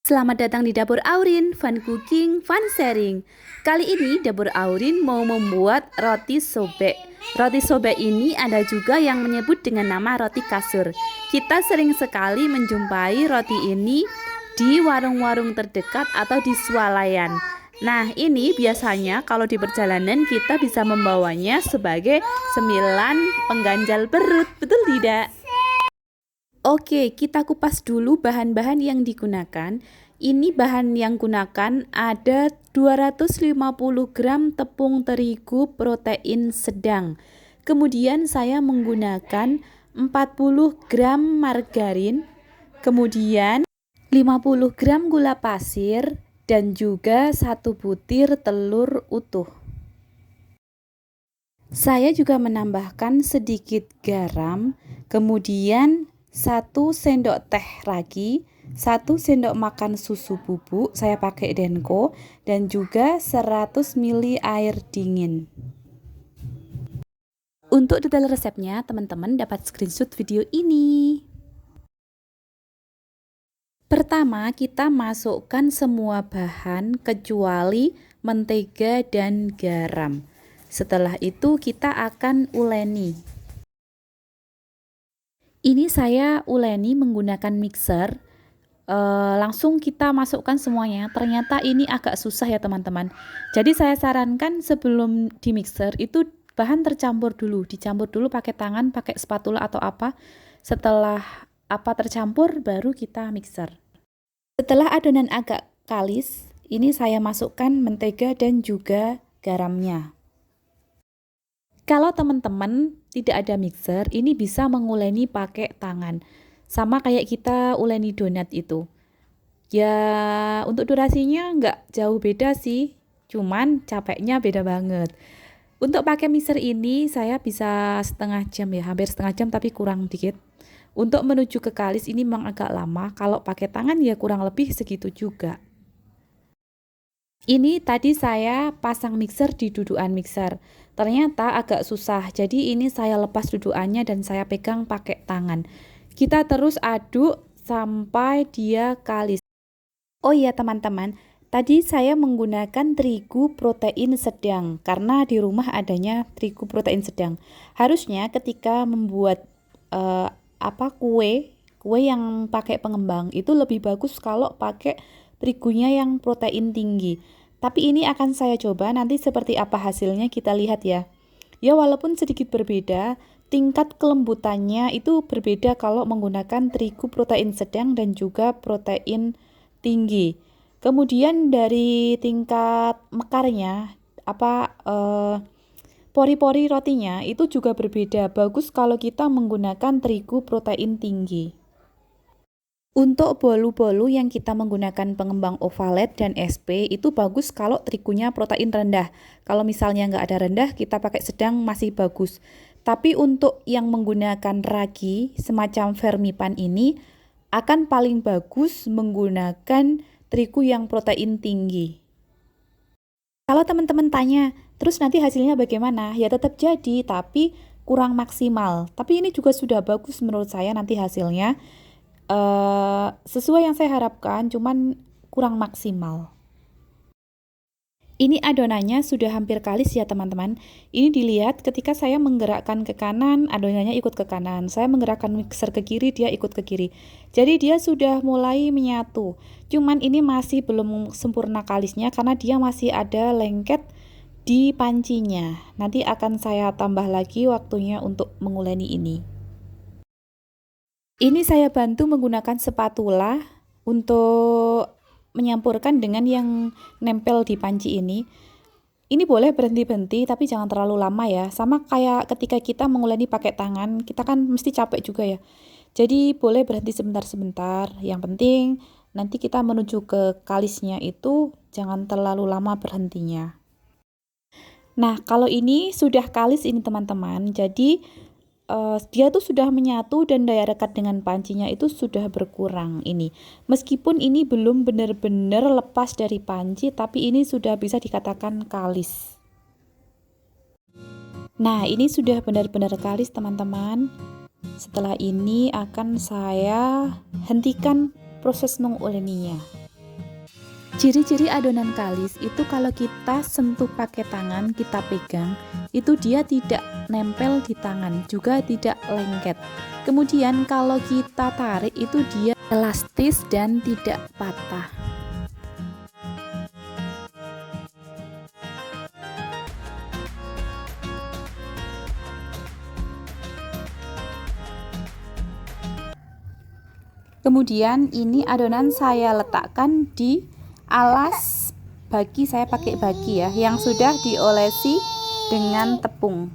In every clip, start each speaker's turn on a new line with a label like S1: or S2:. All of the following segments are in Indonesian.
S1: Selamat datang di Dapur Aurin, fun cooking, fun sharing. Kali ini Dapur Aurin mau membuat roti sobek. Roti sobek ini ada juga yang menyebut dengan nama roti kasur. Kita sering sekali menjumpai roti ini di warung-warung terdekat atau di swalayan. Nah, ini biasanya kalau di perjalanan kita bisa membawanya sebagai cemilan pengganjal perut, betul tidak? Oke, kita kupas dulu bahan-bahan yang digunakan. Ini bahan yang gunakan ada 250 gram tepung terigu protein sedang. Kemudian saya menggunakan 40 gram margarin, kemudian 50 gram gula pasir, dan juga 1 butir telur utuh. Saya juga menambahkan sedikit garam, kemudian 1 sendok teh ragi, 1 sendok makan susu bubuk, saya pakai Denko, dan juga 100 ml air dingin. Untuk detail resepnya, teman-teman dapat screenshot video ini. Pertama, kita masukkan semua bahan kecuali mentega dan garam. Setelah itu kita akan uleni. Ini saya uleni menggunakan mixer. Langsung kita masukkan semuanya. Ternyata ini agak susah ya teman-teman. Jadi saya sarankan sebelum di mixer itu bahan tercampur dulu. Dicampur dulu pakai tangan, pakai spatula atau apa. Setelah apa tercampur baru kita mixer. Setelah adonan agak kalis, ini saya masukkan mentega dan juga garamnya. Kalau teman-teman tidak ada mixer, ini bisa menguleni pakai tangan. Sama kayak kita uleni donat itu. Ya, untuk durasinya nggak jauh beda sih. Cuman capeknya beda banget. Untuk pakai mixer ini saya bisa setengah jam ya, hampir setengah jam tapi kurang dikit. Untuk menuju ke kalis ini memang agak lama. Kalau pakai tangan ya kurang lebih segitu juga. Ini tadi saya pasang mixer di dudukan mixer. Ternyata agak susah. Jadi ini saya lepas dudukannya dan saya pegang pakai tangan. Kita terus aduk sampai dia kalis. Oh iya teman-teman, tadi saya menggunakan terigu protein sedang karena di rumah adanya terigu protein sedang. Harusnya ketika membuat kue yang pakai pengembang itu lebih bagus kalau pakai terigunya yang protein tinggi. Tapi ini akan saya coba, nanti seperti apa hasilnya kita lihat ya. Ya walaupun sedikit berbeda, tingkat kelembutannya itu berbeda kalau menggunakan terigu protein sedang dan juga protein tinggi. Kemudian dari tingkat mekarnya, pori-pori rotinya itu juga berbeda. Bagus kalau kita menggunakan terigu protein tinggi. Untuk bolu-bolu yang kita menggunakan pengembang ovalet dan SP itu bagus kalau terigunya protein rendah. Kalau misalnya nggak ada rendah, kita pakai sedang masih bagus. Tapi untuk yang menggunakan ragi semacam Fermipan ini akan paling bagus menggunakan terigu yang protein tinggi. Kalau teman-teman tanya, terus nanti hasilnya bagaimana? Ya tetap jadi, tapi kurang maksimal. Tapi ini juga sudah bagus menurut saya nanti hasilnya. Sesuai yang saya harapkan, cuman kurang maksimal. Ini adonannya sudah hampir kalis ya teman-teman. Ini dilihat ketika saya menggerakkan ke kanan, adonannya ikut ke kanan. Saya menggerakkan mixer ke kiri, dia ikut ke kiri. Jadi dia sudah mulai menyatu. Cuman ini masih belum sempurna kalisnya karena dia masih ada lengket di pancinya. Nanti akan saya tambah lagi waktunya untuk menguleni ini. Ini saya bantu menggunakan spatula untuk menyampurkan dengan yang nempel di panci ini. Ini boleh berhenti-berhenti tapi jangan terlalu lama ya. Sama kayak ketika kita menguleni pakai tangan, kita kan mesti capek juga ya. Jadi boleh berhenti sebentar-sebentar. Yang penting nanti kita menuju ke kalisnya itu jangan terlalu lama berhentinya. Nah, kalau ini sudah kalis ini teman-teman. Jadi dia tuh sudah menyatu dan daya rekat dengan pancinya itu sudah berkurang ini. Meskipun ini belum benar-benar lepas dari panci, tapi ini sudah bisa dikatakan kalis. Nah, ini sudah benar-benar kalis teman-teman. Setelah ini akan saya hentikan proses menguleninya. Ciri-ciri adonan kalis itu kalau kita sentuh pakai tangan, kita pegang, itu dia tidak nempel di tangan, juga tidak lengket. Kemudian kalau kita tarik itu dia elastis dan tidak patah. Kemudian ini adonan saya letakkan di alas bagi, saya pakai bagi ya, yang sudah diolesi dengan tepung.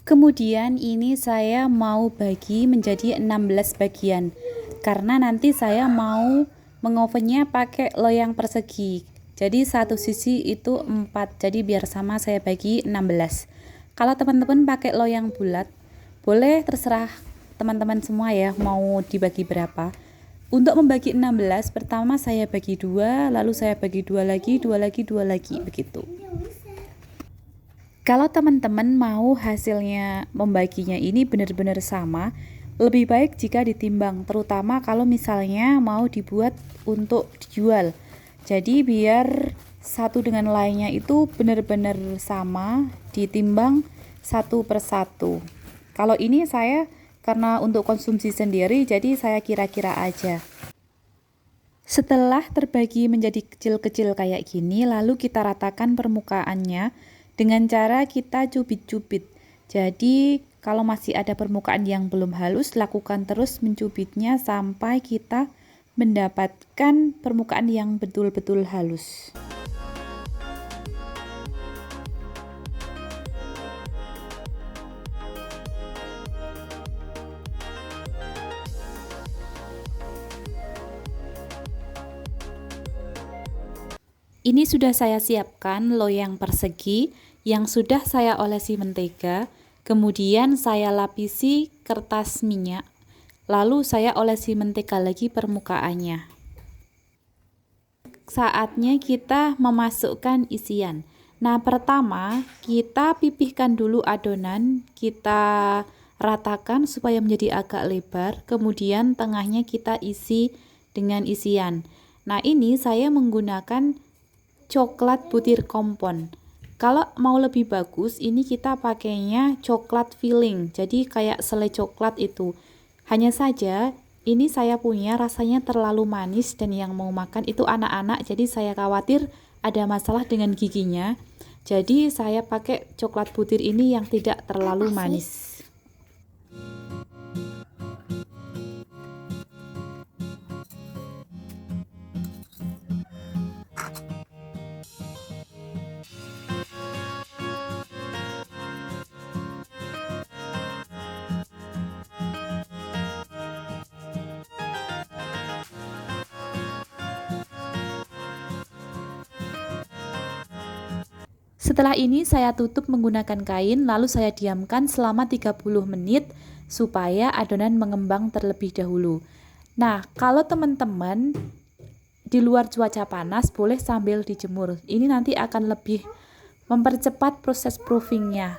S1: Kemudian ini saya mau bagi menjadi 16 bagian, karena nanti saya mau mengovennya pakai loyang persegi. Jadi satu sisi itu 4, jadi biar sama saya bagi 16. Kalau teman-teman pakai loyang bulat, boleh, terserah teman-teman semua ya mau dibagi berapa. Untuk membagi 16, pertama saya bagi 2, lalu saya bagi 2 lagi, 2 lagi, 2 lagi, begitu. Kalau teman-teman mau hasilnya membaginya ini benar-benar sama, lebih baik jika ditimbang, terutama kalau misalnya mau dibuat untuk dijual. Jadi biar satu dengan lainnya itu benar-benar sama, ditimbang satu per satu. Kalau ini saya karena untuk konsumsi sendiri, jadi saya kira-kira aja. Setelah terbagi menjadi kecil-kecil kayak gini, lalu kita ratakan permukaannya dengan cara kita cubit-cubit. Jadi kalau masih ada permukaan yang belum halus, lakukan terus mencubitnya sampai kita mendapatkan permukaan yang betul-betul halus. Ini sudah saya siapkan loyang persegi yang sudah saya olesi mentega, kemudian saya lapisi kertas minyak, lalu saya olesi mentega lagi permukaannya. Saatnya kita memasukkan isian. Nah, pertama kita pipihkan dulu adonan, kita ratakan supaya menjadi agak lebar, kemudian tengahnya kita isi dengan isian. Nah, ini saya menggunakan coklat butir kompon. Kalau mau lebih bagus, ini kita pakainya coklat filling, jadi kayak selai coklat itu. Hanya saja ini saya punya rasanya terlalu manis dan yang mau makan itu anak-anak, jadi saya khawatir ada masalah dengan giginya. Jadi saya pakai coklat butir ini yang tidak terlalu manis. Setelah ini saya tutup menggunakan kain, lalu saya diamkan selama 30 menit supaya adonan mengembang terlebih dahulu. Nah, kalau teman-teman di luar cuaca panas, boleh sambil dijemur. Ini nanti akan lebih mempercepat proses proofingnya.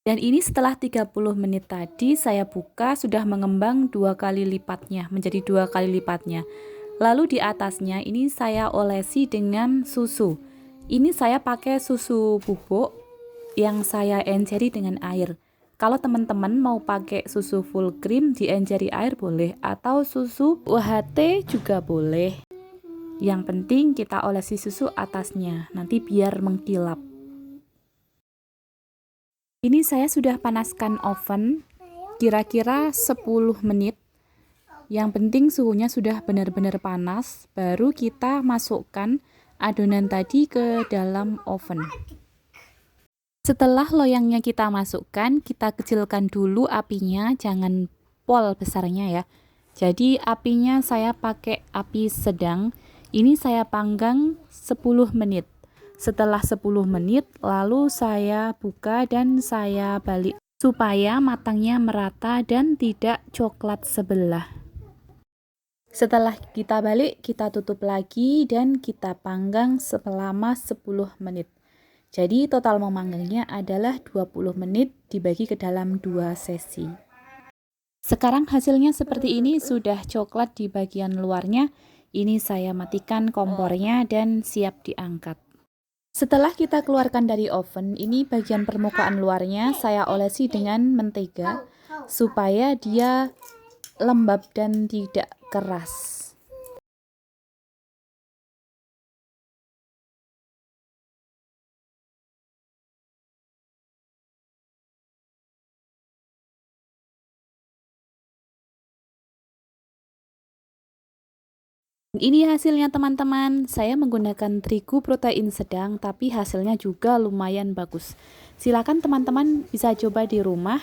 S1: Dan ini setelah 30 menit tadi saya buka, sudah mengembang 2 kali lipatnya, menjadi 2 kali lipatnya. Lalu di atasnya ini saya olesi dengan susu. Ini saya pakai susu bubuk yang saya enceri dengan air. Kalau teman-teman mau pakai susu full cream dienceri air boleh, atau susu UHT juga boleh. Yang penting kita olesi susu atasnya, nanti biar mengkilap. Ini saya sudah panaskan oven kira-kira 10 menit. Yang penting suhunya sudah benar-benar panas, baru kita masukkan adonan tadi ke dalam oven. Setelah loyangnya kita masukkan, kita kecilkan dulu apinya, jangan pol besarnya ya. Jadi apinya saya pakai api sedang. Ini saya panggang 10 menit. Setelah 10 menit lalu saya buka dan saya balik supaya matangnya merata dan tidak coklat sebelah. Setelah kita balik, kita tutup lagi dan kita panggang selama 10 menit. Jadi total memanggangnya adalah 20 menit dibagi ke dalam 2 sesi. Sekarang hasilnya seperti ini, sudah coklat di bagian luarnya. Ini saya matikan kompornya dan siap diangkat. Setelah kita keluarkan dari oven, ini bagian permukaan luarnya saya olesi dengan mentega supaya dia lembab dan tidak keras. Ini hasilnya teman-teman, saya menggunakan terigu protein sedang tapi hasilnya juga lumayan bagus. Silakan teman-teman bisa coba di rumah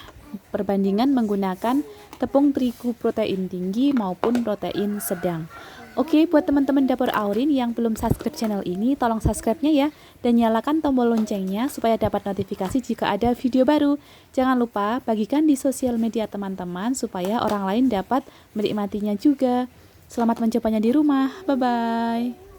S1: perbandingan menggunakan tepung terigu protein tinggi maupun protein sedang. Oke, buat teman-teman dapur Aurin yang belum subscribe channel ini, tolong subscribe-nya ya dan nyalakan tombol loncengnya supaya dapat notifikasi jika ada video baru. Jangan lupa bagikan di sosial media teman-teman supaya orang lain dapat menikmatinya juga. Selamat mencobanya di rumah. Bye-bye.